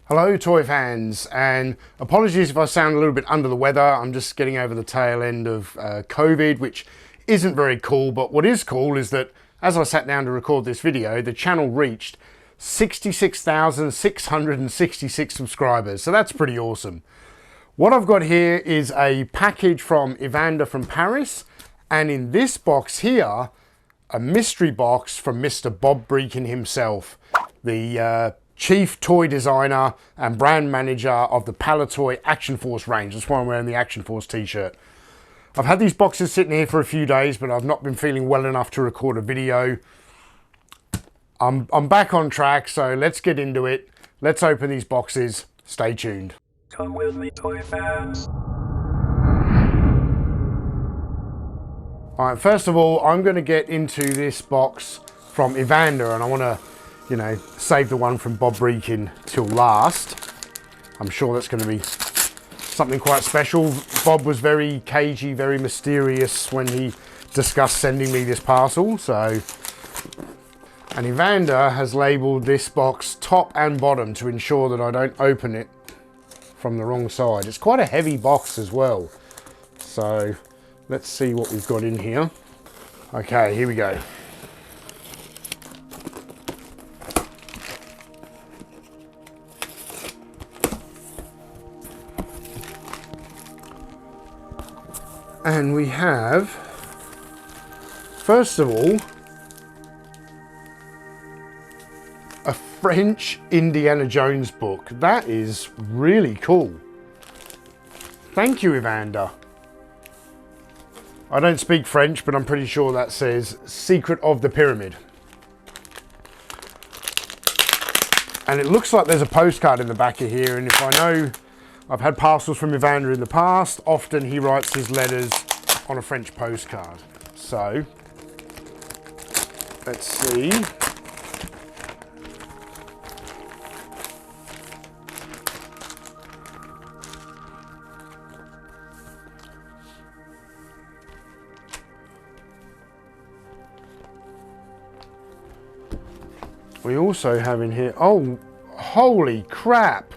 Hello toy fans, and apologies if I sound a little bit under the weather. I'm just getting over the tail end of COVID, which isn't very cool, but what is cool is that as I sat down to record this video, the channel reached 66,666 subscribers, so that's pretty awesome. What I've got here is a package from Evander from Paris, and in this box here, a mystery box from Mr. Bob Brechin himself, the chief toy designer and brand manager of the Palitoy Action Force range. That's why I'm wearing the Action Force t-shirt. I've had these boxes sitting here for a few days, but I've not been feeling well enough to record a video. I'm back on track, so let's get into it. Let's open these boxes. Stay tuned. Come with me, toy fans. Alright, first of all, I'm going to get into this box from Evander, and I want to, you know, save the one from Bob Brechin till last. I'm sure that's going to be something quite special. Bob was very cagey, very mysterious when he discussed sending me this parcel. So, and Evander has labelled this box top and bottom to ensure that I don't open it from the wrong side. It's quite a heavy box as well. So let's see what we've got in here. Okay, here we go. And we have, first of all, a French Indiana Jones book. That is really cool. Thank you, Evander. I don't speak French, but I'm pretty sure that says Secret of the Pyramid. And it looks like there's a postcard in the back of here, and if I know, I've had parcels from Evander in the past. Often he writes his letters on a French postcard. So, let's see. We also have in here, oh, holy crap.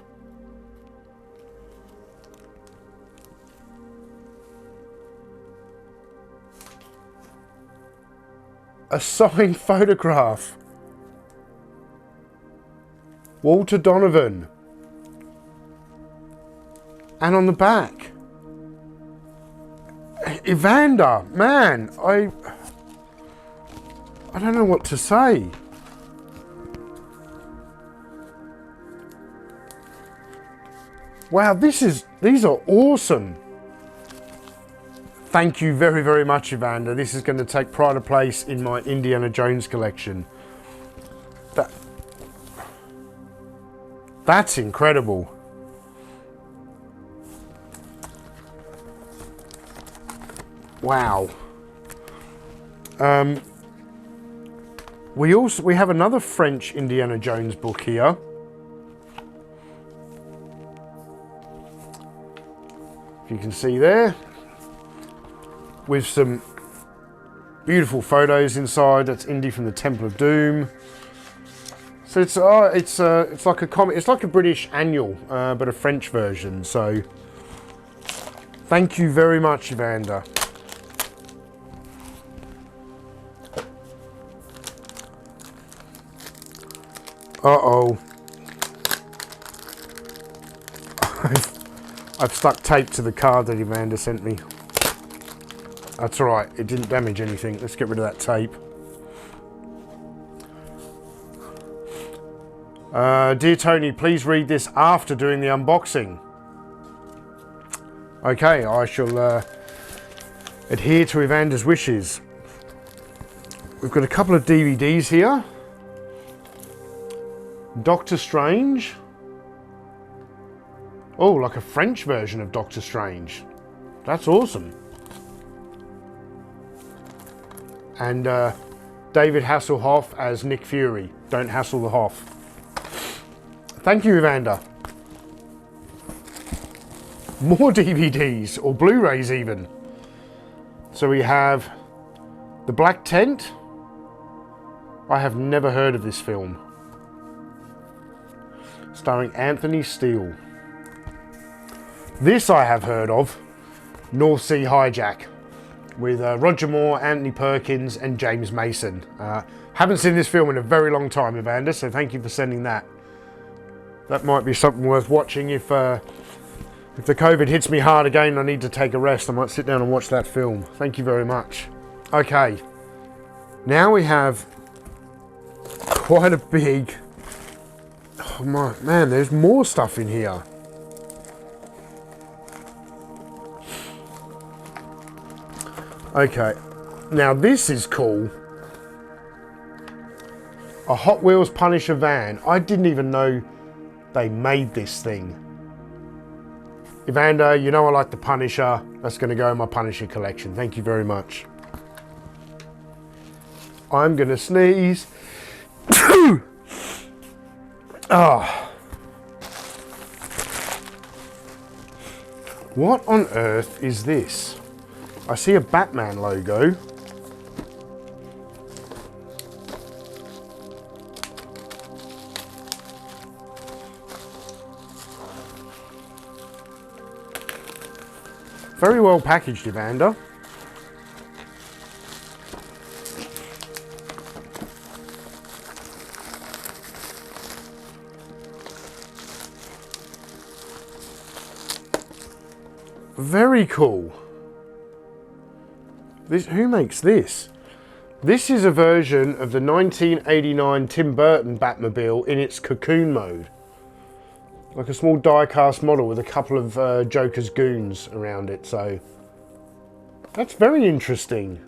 A signed photograph. Walter Donovan. And on the back, Evander. Man, I don't know what to say. Wow, these are awesome. Thank you very, very much, Evander. This is going to take pride of place in my Indiana Jones collection. That's incredible. Wow. We have another French Indiana Jones book here. If you can see there, with some beautiful photos inside. That's Indy from the Temple of Doom. So it's like a comic. It's like a British annual, but a French version. So thank you very much, Evander. Uh-oh. I've stuck tape to the card that Evander sent me. That's all right, it didn't damage anything. Let's get rid of that tape. Dear Tony, please read this after doing the unboxing. Okay, I shall adhere to Evander's wishes. We've got a couple of DVDs here. Doctor Strange. Oh, like a French version of Doctor Strange. That's awesome. And David Hasselhoff as Nick Fury. Don't hassle the Hoff. Thank you, Evander. More DVDs, or Blu-rays even. So we have The Black Tent. I have never heard of this film. It's starring Anthony Steele. This I have heard of, North Sea Hijack, with Roger Moore, Anthony Perkins and James Mason. Haven't seen this film in a very long time, Evander, so thank you for sending that. That might be something worth watching if the COVID hits me hard again and I need to take a rest. I might sit down and watch that film. Thank you very much. Okay, now we have quite a big... Oh my, man, there's more stuff in here. Okay, now this is cool. A Hot Wheels Punisher van. I didn't even know they made this thing. Evander, you know I like the Punisher. That's going to go in my Punisher collection. Thank you very much. I'm going to sneeze. Oh. What on earth is this? I see a Batman logo. Very well packaged, Evander. Very cool. Who makes this? This is a version of the 1989 Tim Burton Batmobile in its cocoon mode. Like a small die-cast model with a couple of Joker's goons around it, so... That's very interesting.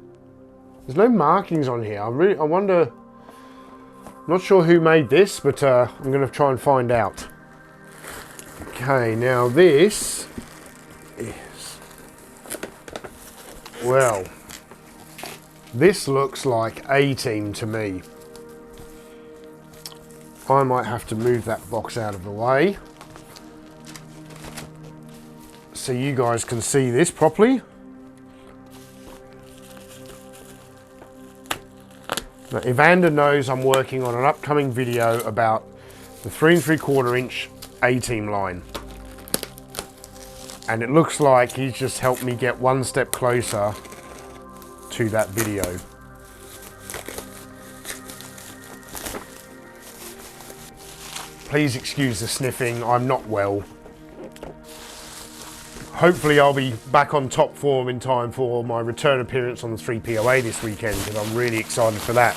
There's no markings on here. I wonder... Not sure who made this, but I'm going to try and find out. Okay, now this is... Well... This looks like A-Team to me. I might have to move that box out of the way so you guys can see this properly. Now, Evander knows I'm working on an upcoming video about the 3 3/4 inch A-Team line. And it looks like he's just helped me get one step closer to that video. Please excuse the sniffing, I'm not well. Hopefully I'll be back on top form in time for my return appearance on the 3POA this weekend, because I'm really excited for that.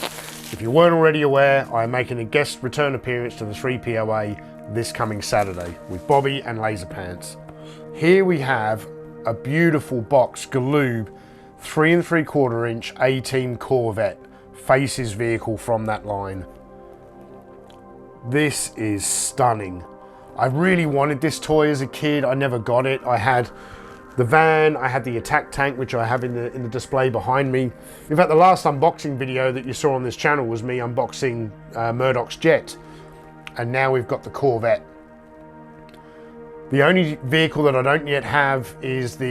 If you weren't already aware, I'm making a guest return appearance to the 3POA this coming Saturday with Bobby and Laserpants. Here we have a beautiful box Galoob 3 3/4 inch A-Team Corvette, Faces vehicle from that line. This is stunning. I really wanted this toy as a kid. I never got it. I had the van, I had the attack tank, which I have in the display behind me. In fact, the last unboxing video that you saw on this channel was me unboxing Murdoch's jet. And now we've got the Corvette. The only vehicle that I don't yet have is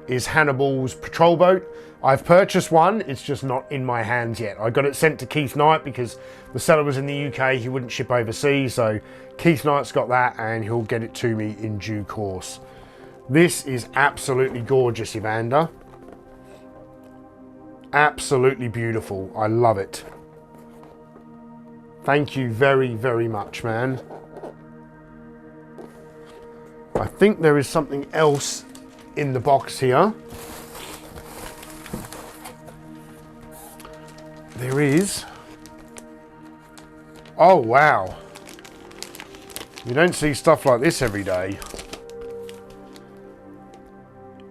is Hannibal's patrol boat. I've purchased one, it's just not in my hands yet. I got it sent to Keith Knight because the seller was in the UK, he wouldn't ship overseas, so Keith Knight's got that and he'll get it to me in due course. This is absolutely gorgeous, Evander. Absolutely beautiful, I love it. Thank you very, very much, man. I think there is something else in the box here. There is. Oh, wow. You don't see stuff like this every day.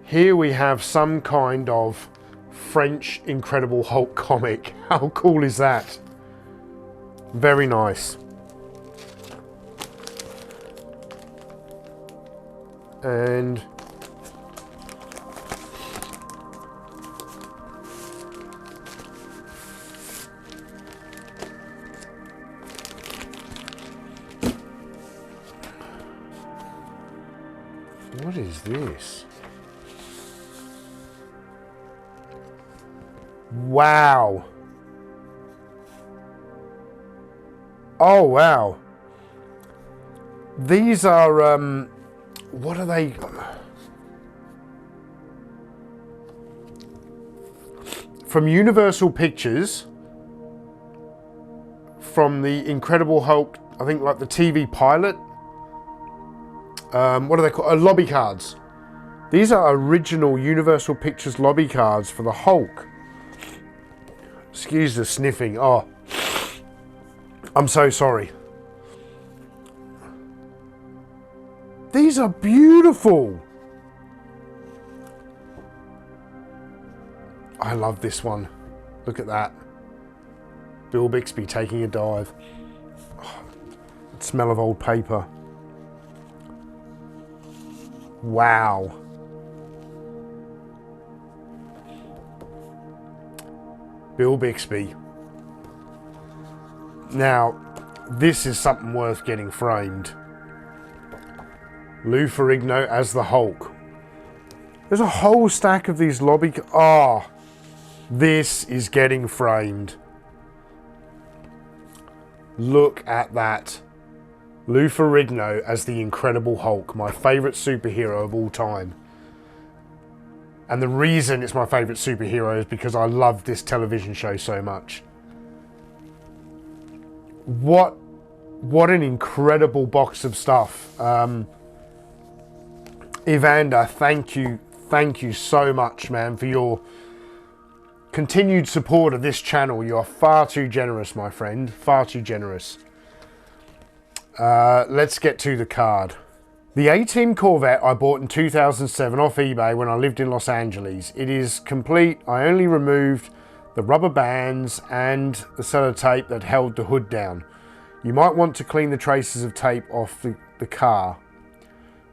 Here we have some kind of French Incredible Hulk comic. How cool is that? Very nice. And what is this? Wow. Oh, wow. These are, what are they? From Universal Pictures, from the Incredible Hulk, I think like the TV pilot. What are they called? Lobby cards. These are original Universal Pictures lobby cards for the Hulk. Excuse the sniffing. Oh, I'm so sorry. These are beautiful. I love this one. Look at that. Bill Bixby taking a dive. Oh, the smell of old paper. Wow. Bill Bixby. Now, this is something worth getting framed. Lou Ferrigno as the Hulk. There's a whole stack of these lobby... Oh, this is getting framed. Look at that. Lou Ferrigno as the Incredible Hulk, my favourite superhero of all time. And the reason it's my favourite superhero is because I love this television show so much. What an incredible box of stuff. Evander, thank you so much, man, for your continued support of this channel. You are far too generous, my friend, far too generous. Let's get to the card. The A-Team Corvette I bought in 2007 off eBay when I lived in Los Angeles. It is complete. I only removed the rubber bands and the sellotape that held the hood down. You might want to clean the traces of tape off the car.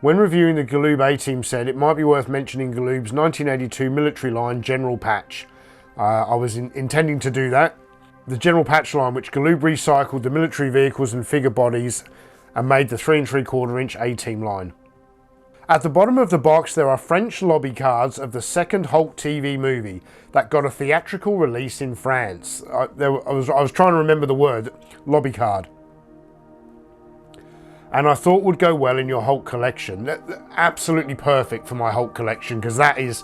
When reviewing the Galoob A-Team set, it might be worth mentioning Galoob's 1982 military line General Patch. I was intending to do that. The General Patch line, which Galoob recycled the military vehicles and figure bodies and made the 3 3/4 inch A-Team line. At the bottom of the box there are French lobby cards of the second Hulk TV movie that got a theatrical release in France. I was trying to remember the word, lobby card. And I thought would go well in your Hulk collection. Absolutely perfect for my Hulk collection, because that is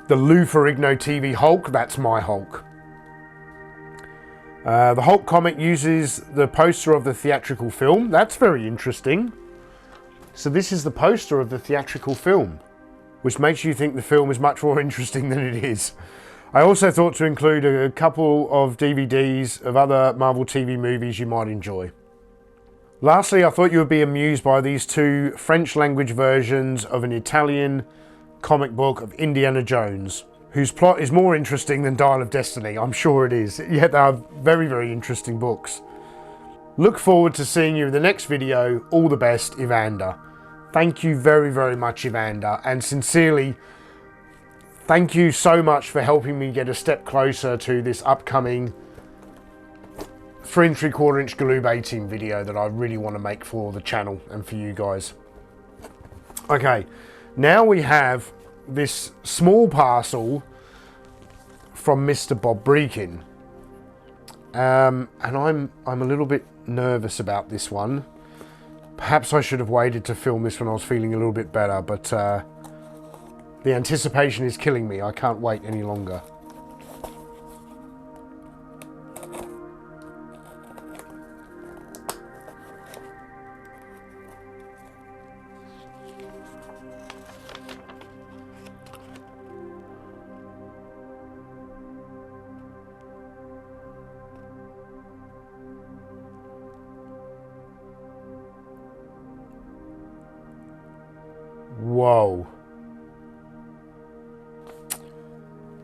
the Lou Ferrigno TV Hulk, that's my Hulk. The Hulk comic uses the poster of the theatrical film. That's very interesting. So this is the poster of the theatrical film, which makes you think the film is much more interesting than it is. I also thought to include a couple of DVDs of other Marvel TV movies you might enjoy. Lastly, I thought you would be amused by these 2 French language versions of an Italian comic book of Indiana Jones, whose plot is more interesting than Dial of Destiny. I'm sure it is. Yet they are very, very interesting books. Look forward to seeing you in the next video. All the best, Evander. Thank you very, very much, Evander. And sincerely, thank you so much for helping me get a step closer to this upcoming 3 3/4 inch Galoob A-Team video that I really want to make for the channel and for you guys. Okay, now we have this small parcel from Mr. Bob Brechin, and I'm a little bit nervous about this one. Perhaps I should have waited to film this when I was feeling a little bit better, but the anticipation is killing me. I can't wait any longer. Whoa.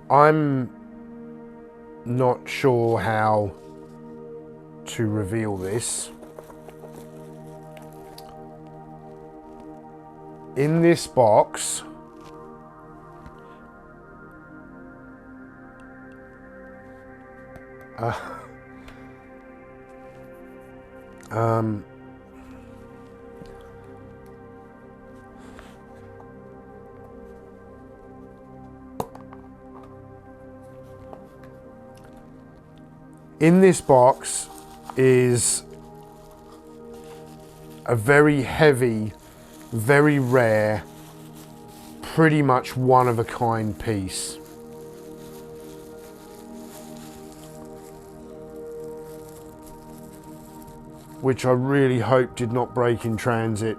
I'm not sure how to reveal this. In this box, in this box is a very heavy, very rare, pretty much one of a kind piece. Which I really hope did not break in transit.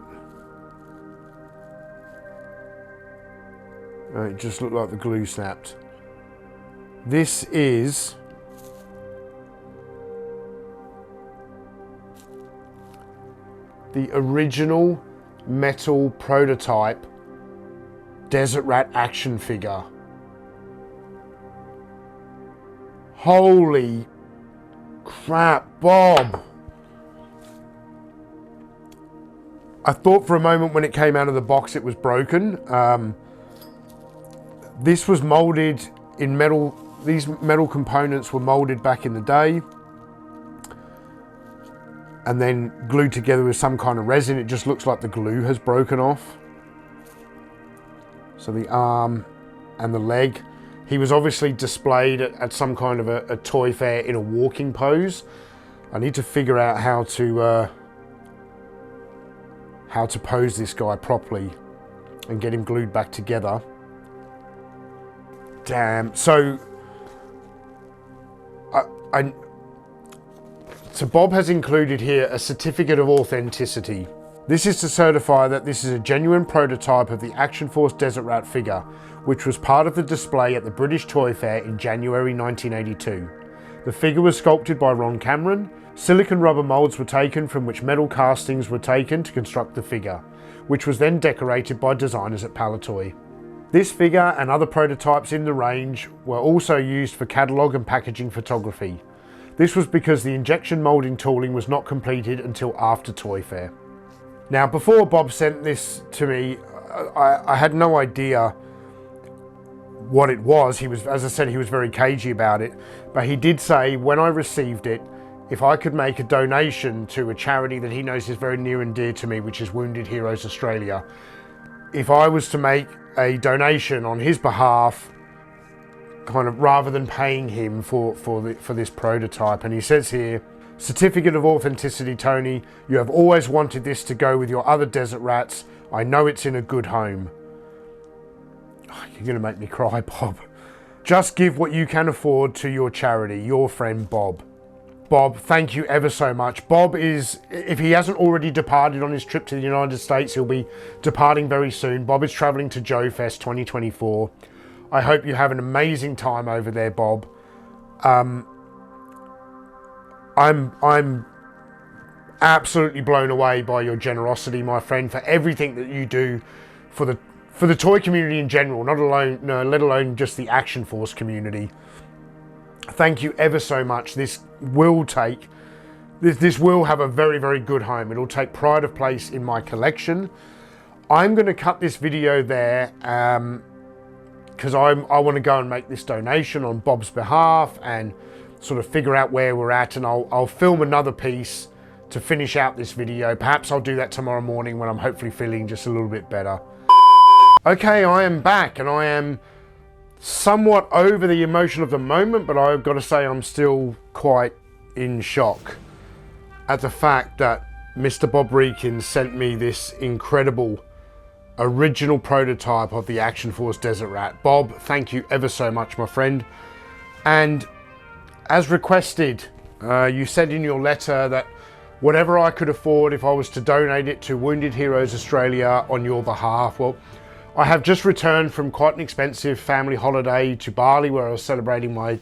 It just looked like the glue snapped. This is the original metal prototype Desert Rat action figure. Holy crap, Bob! I thought for a moment when it came out of the box it was broken. This was molded in metal. These metal components were molded back in the day and then glued together with some kind of resin. It just looks like the glue has broken off. So the arm and the leg. He was obviously displayed at some kind of a toy fair in a walking pose. I need to figure out how to pose this guy properly and get him glued back together. Damn. So Bob has included here a certificate of authenticity. This is to certify that this is a genuine prototype of the Action Force Desert Rat figure, which was part of the display at the British Toy Fair in January 1982. The figure was sculpted by Ron Cameron. Silicon rubber molds were taken from which metal castings were taken to construct the figure, which was then decorated by designers at Palitoy. This figure and other prototypes in the range were also used for catalogue and packaging photography. This was because the injection moulding tooling was not completed until after Toy Fair. Now, before Bob sent this to me, I had no idea what it was. He was, as I said, he was very cagey about it, but he did say when I received it, if I could make a donation to a charity that he knows is very near and dear to me, which is Wounded Heroes Australia, if I was to make a donation on his behalf, kind of rather than paying him for this prototype. And he says here, certificate of authenticity, Tony. You have always wanted this to go with your other Desert Rats. I know it's in a good home. Oh, you're going to make me cry, Bob. Just give what you can afford to your charity. Your friend, Bob. Bob, thank you ever so much. Bob is, if he hasn't already departed on his trip to the United States, he'll be departing very soon. Bob is traveling to Joe Fest 2024. I hope you have an amazing time over there, Bob. I'm absolutely blown away by your generosity, my friend, for everything that you do for the toy community in general, let alone just the Action Force community. Thank you ever so much. This will have a very, very good home. It'll take pride of place in my collection. I'm going to cut this video there because I want to go and make this donation on Bob's behalf and sort of figure out where we're at, and I'll film another piece to finish out this video. Perhaps I'll do that tomorrow morning when I'm hopefully feeling just a little bit better. Okay, I am back and I am somewhat over the emotion of the moment, but I've got to say I'm still quite in shock at the fact that Mr. Bob Brechin sent me this incredible original prototype of the Action Force Desert Rat. Bob, thank you ever so much, my friend. And as requested, you said in your letter that whatever I could afford, if I was to donate it to Wounded Heroes Australia on your behalf. Well, I have just returned from quite an expensive family holiday to Bali where I was celebrating my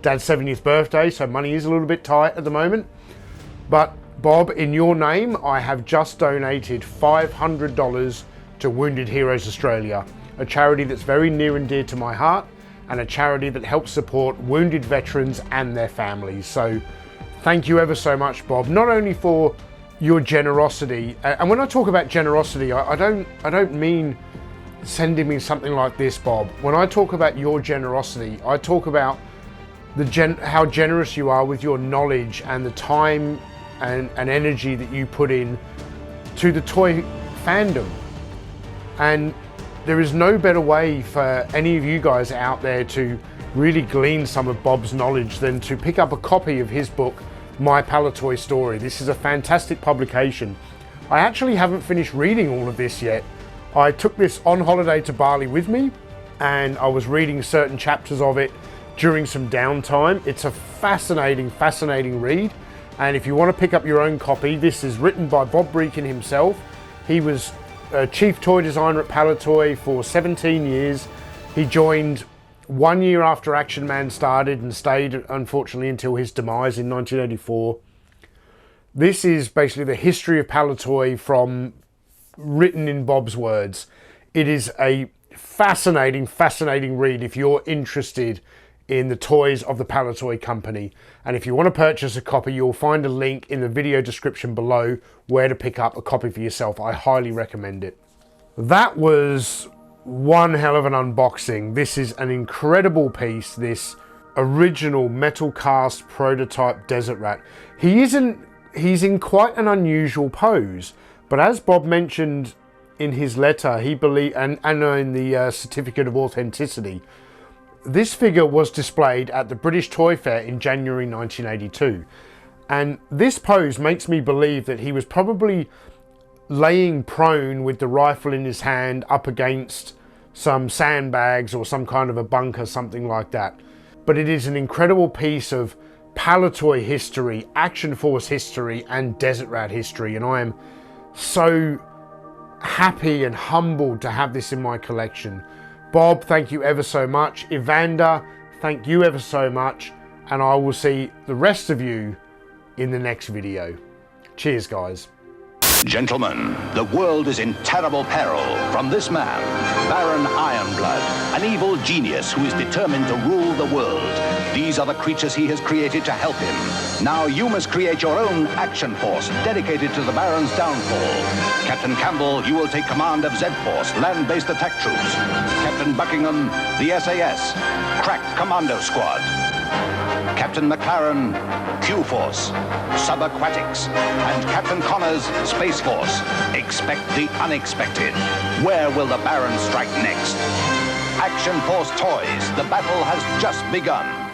dad's 70th birthday, so money is a little bit tight at the moment. But Bob, in your name, I have just donated $500 to Wounded Heroes Australia, a charity that's very near and dear to my heart and a charity that helps support wounded veterans and their families. So thank you ever so much, Bob, not only for your generosity, and when I talk about generosity, I don't mean sending me something like this, Bob. When I talk about your generosity, I talk about how generous you are with your knowledge and the time and energy that you put in to the toy fandom. And there is no better way for any of you guys out there to really glean some of Bob's knowledge than to pick up a copy of his book, My Palitoy Story. This is a fantastic publication. I actually haven't finished reading all of this yet. I took this on holiday to Bali with me, and I was reading certain chapters of it during some downtime. It's a fascinating, fascinating read. And if you want to pick up your own copy, this is written by Bob Brechin himself. He was chief toy designer at Palitoy for 17 years. He joined 1 year after Action Man started and stayed, unfortunately, until his demise in 1984. This is basically the history of Palitoy from written in Bob's words. It is a fascinating, fascinating read if you're interested in the toys of the Palitoy company. And if you want to purchase a copy, you'll find a link in the video description below where to pick up a copy for yourself. I highly recommend it. That was one hell of an unboxing. This is an incredible piece, this original metal cast prototype Desert Rat. He's in quite an unusual pose, but as Bob mentioned in his letter, he believed, and in the certificate of authenticity, this figure was displayed at the British Toy Fair in January 1982. And this pose makes me believe that he was probably laying prone with the rifle in his hand up against some sandbags or some kind of a bunker, something like that. But it is an incredible piece of Palitoy history, Action Force history, and Desert Rat history. And I am so happy and humbled to have this in my collection. Bob, thank you ever so much. Evander, thank you ever so much. And I will see the rest of you in the next video. Cheers, guys. Gentlemen, the world is in terrible peril from this man, Baron Ironblood, an evil genius who is determined to rule the world. These are the creatures he has created to help him. Now you must create your own action force dedicated to the Baron's downfall. Captain Campbell, you will take command of Z-Force, land-based attack troops. Captain Buckingham, the SAS, crack commando squad. Captain McLaren, Q-Force, Subaquatics, and Captain Connors, Space Force. Expect the unexpected. Where will the Baron strike next? Action Force Toys, the battle has just begun.